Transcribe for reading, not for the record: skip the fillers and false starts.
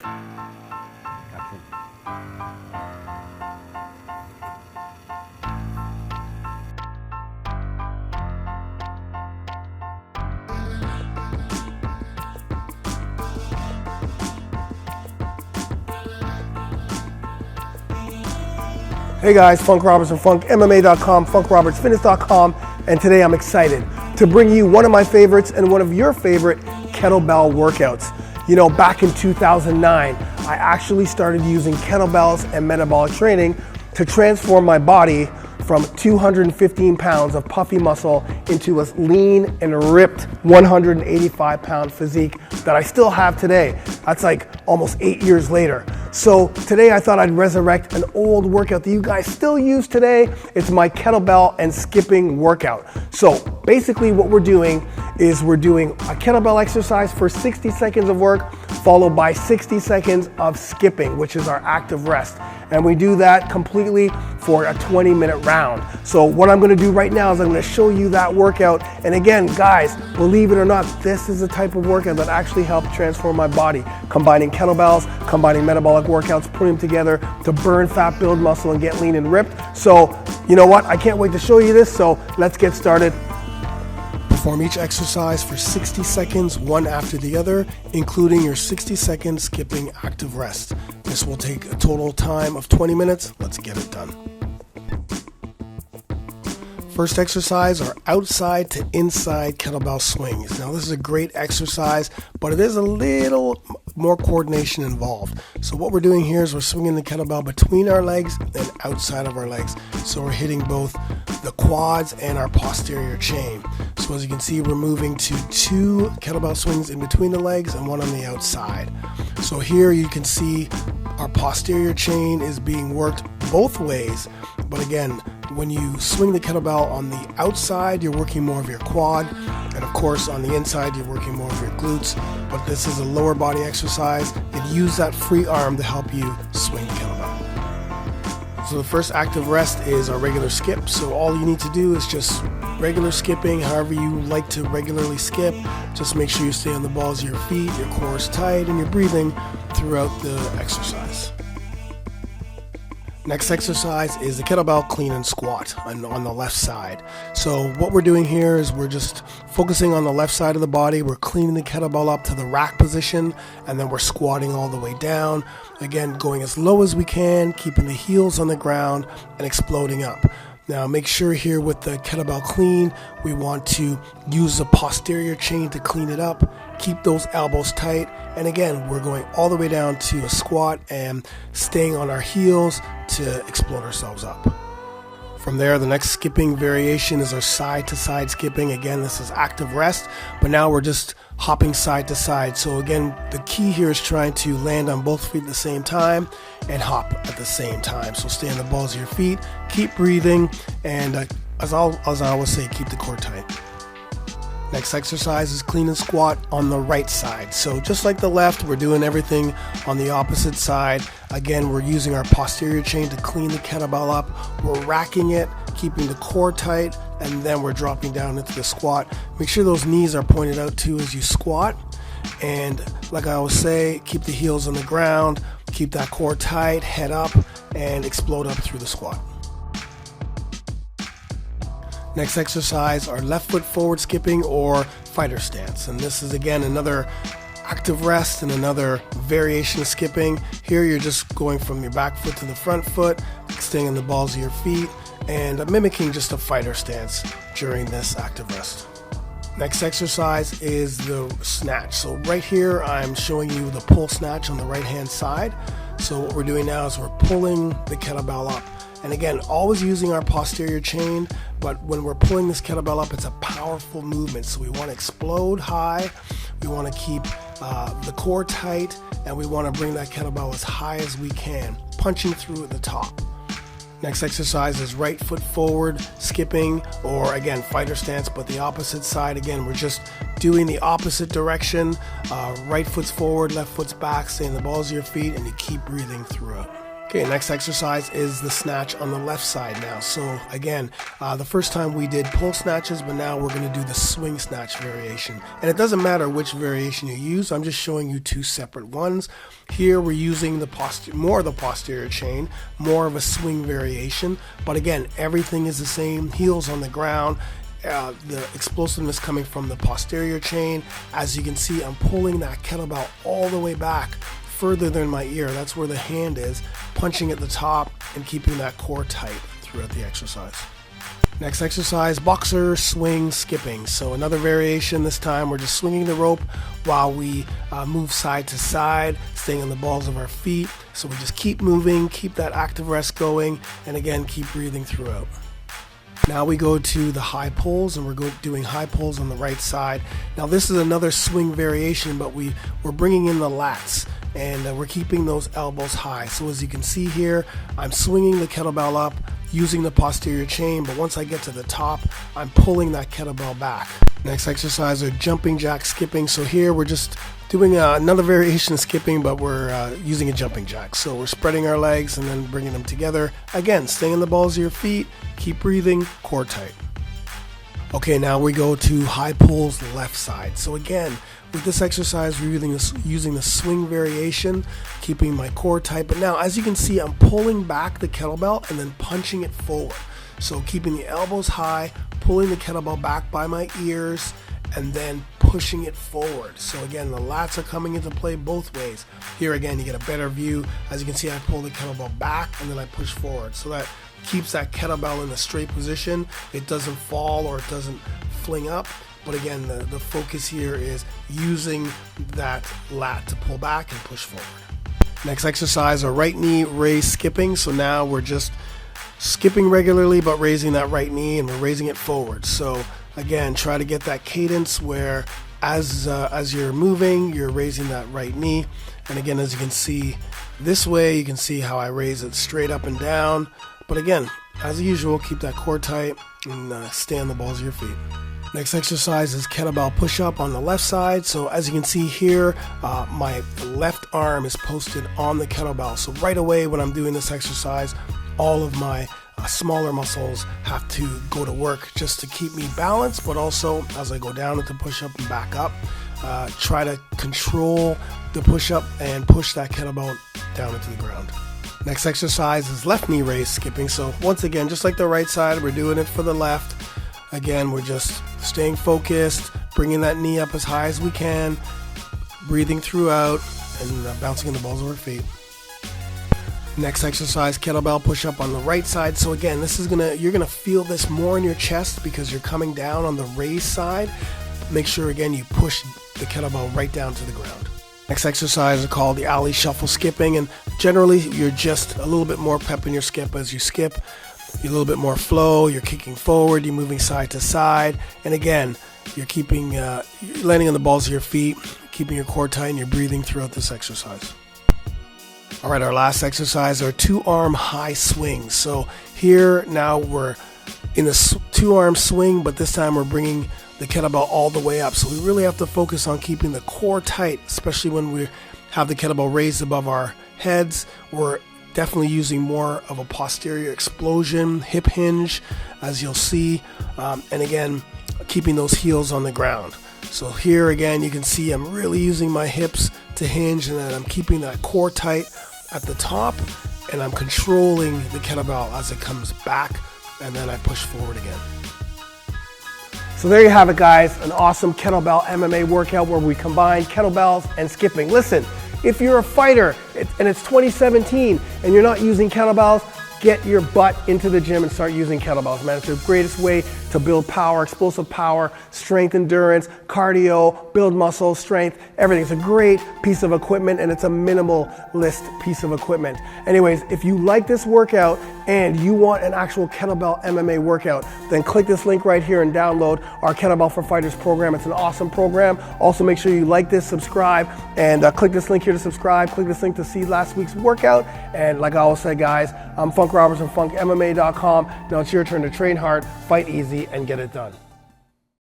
Hey guys, Funk Roberts from FunkMMA.com, FunkRobertsFitness.com, and today I'm excited to bring you one of my favorites and one of your favorite kettlebell workouts. You know, back in 2009, I actually started using kettlebells and metabolic training to transform my body from 215 pounds of puffy muscle into a lean and ripped 185 pound physique that I still have today. That's like almost 8 years later. So today I thought I'd resurrect an old workout that you guys still use today. It's my kettlebell and skipping workout. So basically what we're doing is we're doing a kettlebell exercise for 60 seconds of work, followed by 60 seconds of skipping, which is our active rest. And we do that completely for a 20-minute round. So what I'm gonna do right now is I'm gonna show you that workout. And again, guys, believe it or not, this is the type of workout that actually helped transform my body. Combining kettlebells, combining metabolic workouts, putting them together to burn fat, build muscle, and get lean and ripped. So, you know what? I can't wait to show you this, so let's get started. Perform each exercise for 60 seconds, one after the other, including your 60-second skipping active rest. This will take a total time of 20 minutes. Let's get it done. First exercise are outside to inside kettlebell swings. Now this is a great exercise, but it is a little more coordination involved. So what we're doing here is we're swinging the kettlebell between our legs and outside of our legs. So we're hitting both the quads and our posterior chain. So as you can see, we're moving to 2 kettlebell swings in between the legs and 1 on the outside. So here you can see our posterior chain is being worked both ways. But again, when you swing the kettlebell on the outside, you're working more of your quad. And of course, on the inside, you're working more of your glutes. But this is a lower body exercise, and use that free arm to help you swing the kettlebell. So the first active rest is our regular skip. So all you need to do is just regular skipping, however you like to regularly skip. Just make sure you stay on the balls of your feet, your core is tight, and you're breathing throughout the exercise. Next exercise is the kettlebell clean and squat on the left side. So what we're doing here is we're just focusing on the left side of the body. We're cleaning the kettlebell up to the rack position, and then we're squatting all the way down. Again, going as low as we can, keeping the heels on the ground and exploding up. Now make sure here with the kettlebell clean, we want to use the posterior chain to clean it up, keep those elbows tight, and again, we're going all the way down to a squat and staying on our heels to explode ourselves up. From there, the next skipping variation is our side to side skipping. Again, this is active rest, but now we're just hopping side to side. So again, the key here is trying to land on both feet at the same time and hop at the same time. So stay on the balls of your feet, keep breathing, and as I always say, keep the core tight. Next exercise is clean and squat on the right side. So just like the left, we're doing everything on the opposite side. Again, we're using our posterior chain to clean the kettlebell up. We're racking it, keeping the core tight, and then we're dropping down into the squat. Make sure those knees are pointed out too as you squat. And like I always say, keep the heels on the ground, keep that core tight, head up, and explode up through the squat. Next exercise are left foot forward skipping or fighter stance. And this is again another active rest and another variation of skipping. Here you're just going from your back foot to the front foot, staying on the balls of your feet, and mimicking just a fighter stance during this active rest. Next exercise is the snatch. So right here I'm showing you the pull snatch on the right hand side. So what we're doing now is we're pulling the kettlebell up. And again, always using our posterior chain, but when we're pulling this kettlebell up, it's a powerful movement. So we want to explode high, we want to keep the core tight, and we want to bring that kettlebell as high as we can, punching through at the top. Next exercise is right foot forward skipping, or again, fighter stance, but the opposite side. Again, we're just doing the opposite direction. Right foot's forward, left foot's back, stay in the balls of your feet, and you keep breathing through it. Okay, next exercise is the snatch on the left side now. So again, the first time we did pull snatches, but now we're going to do the swing snatch variation. And it doesn't matter which variation you use, I'm just showing you two separate ones. Here we're using more of the posterior chain, more of a swing variation. But again, everything is the same, heels on the ground. The explosiveness coming from the posterior chain. As you can see, I'm pulling that kettlebell all the way back, further than my ear. That's where the hand is, punching at the top and keeping that core tight throughout the exercise. Next exercise, boxer swing skipping. So another variation. This time we're just swinging the rope while we move side to side, staying on the balls of our feet. So we just keep moving, keep that active rest going, and again, keep breathing throughout. Now we go to the high pulls, and we're doing high pulls on the right side. Now this is another swing variation, but we're bringing in the lats, and we're keeping those elbows high. So as you can see here, I'm swinging the kettlebell up using the posterior chain, but once I get to the top, I'm pulling that kettlebell back. Next exercise are jumping jack skipping. So here we're just doing another variation of skipping, but we're using a jumping jack. So we're spreading our legs and then bringing them together. Again, staying in the balls of your feet, keep breathing, core tight. Okay, now we go to high pulls left side. So again, with this exercise, we're using the swing variation, keeping my core tight. But now, as you can see, I'm pulling back the kettlebell and then punching it forward. So keeping the elbows high, pulling the kettlebell back by my ears, and then pushing it forward. So again, the lats are coming into play both ways. Here again, you get a better view. As you can see, I pull the kettlebell back and then I push forward. So that keeps that kettlebell in a straight position. It doesn't fall or it doesn't fling up. But again, the focus here is using that lat to pull back and push forward. Next exercise are right knee raise skipping. So now we're just skipping regularly, but raising that right knee, and we're raising it forward. So again, try to get that cadence where as you're moving, you're raising that right knee. And again, as you can see this way, you can see how I raise it straight up and down. But again, as usual, keep that core tight and stay on the balls of your feet. Next exercise is kettlebell push-up on the left side. So as you can see here, my left arm is posted on the kettlebell. So right away when I'm doing this exercise, all of my smaller muscles have to go to work just to keep me balanced, but also as I go down into push-up and back up, try to control the push-up and push that kettlebell down into the ground. Next exercise is left knee raise skipping. So once again, just like the right side, we're doing it for the left. Again, we're just staying focused, bringing that knee up as high as we can, breathing throughout, and bouncing in the balls of our feet. Next exercise, kettlebell push-up on the right side. So again, you're gonna feel this more in your chest because you're coming down on the raised side. Make sure again you push the kettlebell right down to the ground. Next exercise is called the alley shuffle skipping, and generally you're just a little bit more pep in your skip as you skip. You're a little bit more flow, you're kicking forward, you're moving side to side, and again, you're landing on the balls of your feet, keeping your core tight, and you're breathing throughout this exercise. All right, our last exercise are two-arm high swings. So here now we're in a two-arm swing, but this time we're bringing the kettlebell all the way up. So we really have to focus on keeping the core tight, especially when we have the kettlebell raised above our heads. We're definitely using more of a posterior explosion, hip hinge, as you'll see, and again, keeping those heels on the ground. So here again, you can see I'm really using my hips to hinge, and then I'm keeping that core tight at the top, and I'm controlling the kettlebell as it comes back, and then I push forward again. So there you have it, guys, an awesome kettlebell MMA workout where we combine kettlebells and skipping. Listen, if you're a fighter and it's 2017 and you're not using kettlebells, get your butt into the gym and start using kettlebells, man. It's the greatest way to build power, explosive power, strength, endurance, cardio, build muscle, strength, everything. It's a great piece of equipment, and it's a minimalist piece of equipment. Anyways, if you like this workout and you want an actual kettlebell MMA workout, then click this link right here and download our Kettlebell for Fighters program. It's an awesome program. Also, make sure you like this, subscribe, and click this link here to subscribe. Click this link to see last week's workout. And like I always say, guys, I'm Funk Roberts from FunkMMA.com. Now it's your turn to train hard, fight easy, and get it done.